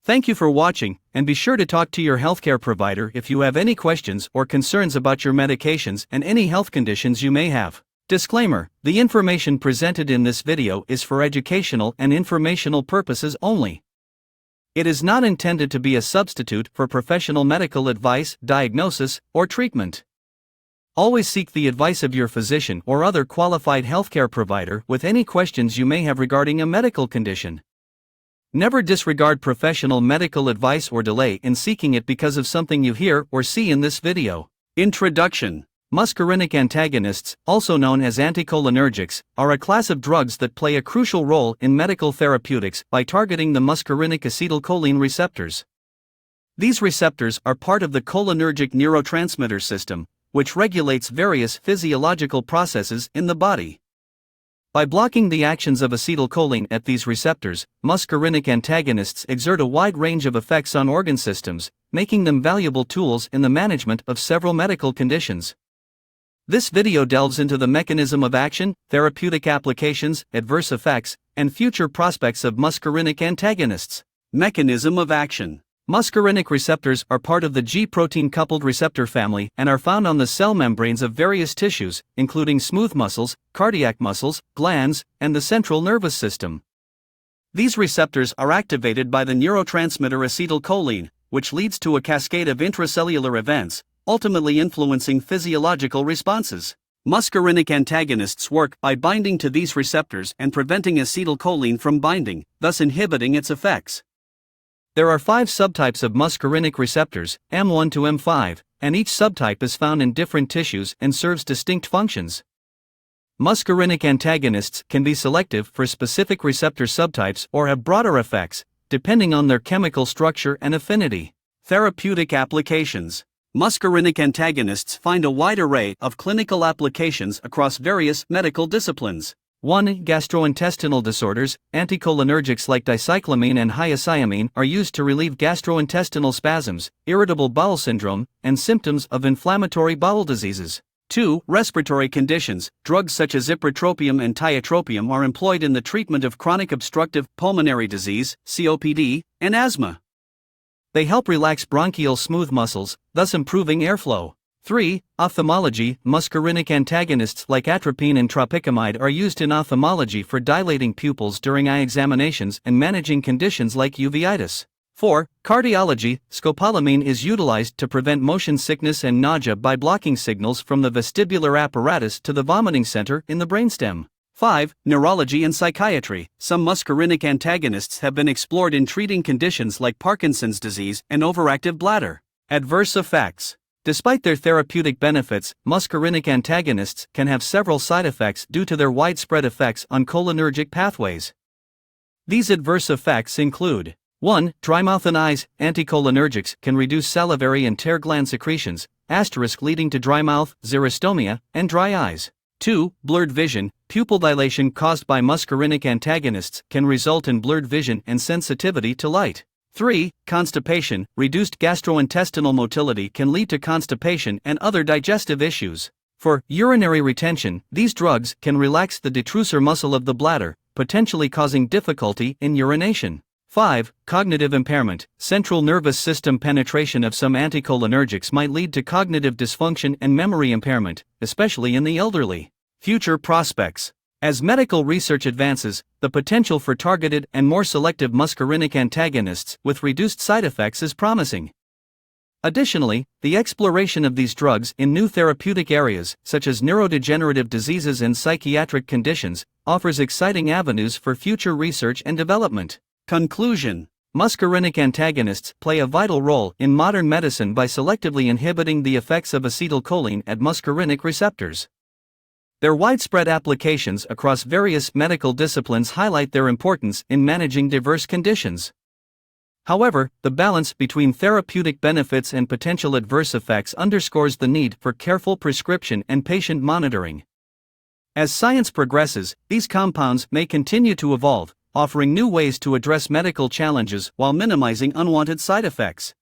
Thank you for watching, and be sure to talk to your healthcare provider if you have any questions or concerns about your medications and any health conditions you may have. Disclaimer: the information presented in this video is for educational and informational purposes only. It is not intended to be a substitute for professional medical advice, diagnosis, or treatment. Always seek the advice of your physician or other qualified healthcare provider with any questions you may have regarding a medical condition. Never disregard professional medical advice or delay in seeking it because of something you hear or see in this video. Introduction: Muscarinic antagonists, also known as anticholinergics, are a class of drugs that play a crucial role in medical therapeutics by targeting the muscarinic acetylcholine receptors. These receptors are part of the cholinergic neurotransmitter system, which regulates various physiological processes in the body. By blocking the actions of acetylcholine at these receptors, muscarinic antagonists exert a wide range of effects on organ systems, making them valuable tools in the management of several medical conditions. This video delves into the mechanism of action, therapeutic applications, adverse effects, and future prospects of muscarinic antagonists. Mechanism of action: muscarinic receptors are part of the G-protein-coupled receptor family and are found on the cell membranes of various tissues, including smooth muscles, cardiac muscles, glands, and the central nervous system. These receptors are activated by the neurotransmitter acetylcholine, which leads to a cascade of intracellular events, ultimately influencing physiological responses. Muscarinic antagonists work by binding to these receptors and preventing acetylcholine from binding, thus inhibiting its effects. There are 5 subtypes of muscarinic receptors, M1 to M5, and each subtype is found in different tissues and serves distinct functions. Muscarinic antagonists can be selective for specific receptor subtypes or have broader effects, depending on their chemical structure and affinity. Therapeutic applications: muscarinic antagonists find a wide array of clinical applications across various medical disciplines. 1. Gastrointestinal disorders: anticholinergics like dicyclamine and hyoscyamine are used to relieve gastrointestinal spasms, irritable bowel syndrome, and symptoms of inflammatory bowel diseases. 2. Respiratory conditions: drugs such as ipratropium and tiotropium are employed in the treatment of chronic obstructive pulmonary disease, COPD, and asthma. They help relax bronchial smooth muscles, thus improving airflow. 3. Ophthalmology: muscarinic antagonists like atropine and tropicamide are used in ophthalmology for dilating pupils during eye examinations and managing conditions like uveitis. 4. Cardiology: scopolamine is utilized to prevent motion sickness and nausea by blocking signals from the vestibular apparatus to the vomiting center in the brainstem. 5. Neurology and psychiatry: some muscarinic antagonists have been explored in treating conditions like Parkinson's disease and overactive bladder. Adverse effects: despite their therapeutic benefits, muscarinic antagonists can have several side effects due to their widespread effects on cholinergic pathways. These adverse effects include: 1. Dry mouth and eyes: anticholinergics can reduce salivary and tear gland secretions, leading to dry mouth, xerostomia, and dry eyes. 2. Blurred vision: pupil dilation caused by muscarinic antagonists can result in blurred vision and sensitivity to light. 3. Constipation: reduced gastrointestinal motility can lead to constipation and other digestive issues. For urinary retention, these drugs can relax the detrusor muscle of the bladder, potentially causing difficulty in urination. 5. Cognitive impairment: central nervous system penetration of some anticholinergics might lead to cognitive dysfunction and memory impairment, especially in the elderly. Future prospects: as medical research advances, the potential for targeted and more selective muscarinic antagonists with reduced side effects is promising. Additionally, the exploration of these drugs in new therapeutic areas, such as neurodegenerative diseases and psychiatric conditions, offers exciting avenues for future research and development. Conclusion: muscarinic antagonists play a vital role in modern medicine by selectively inhibiting the effects of acetylcholine at muscarinic receptors. Their widespread applications across various medical disciplines highlight their importance in managing diverse conditions. However, the balance between therapeutic benefits and potential adverse effects underscores the need for careful prescription and patient monitoring. As science progresses, these compounds may continue to evolve, offering new ways to address medical challenges while minimizing unwanted side effects.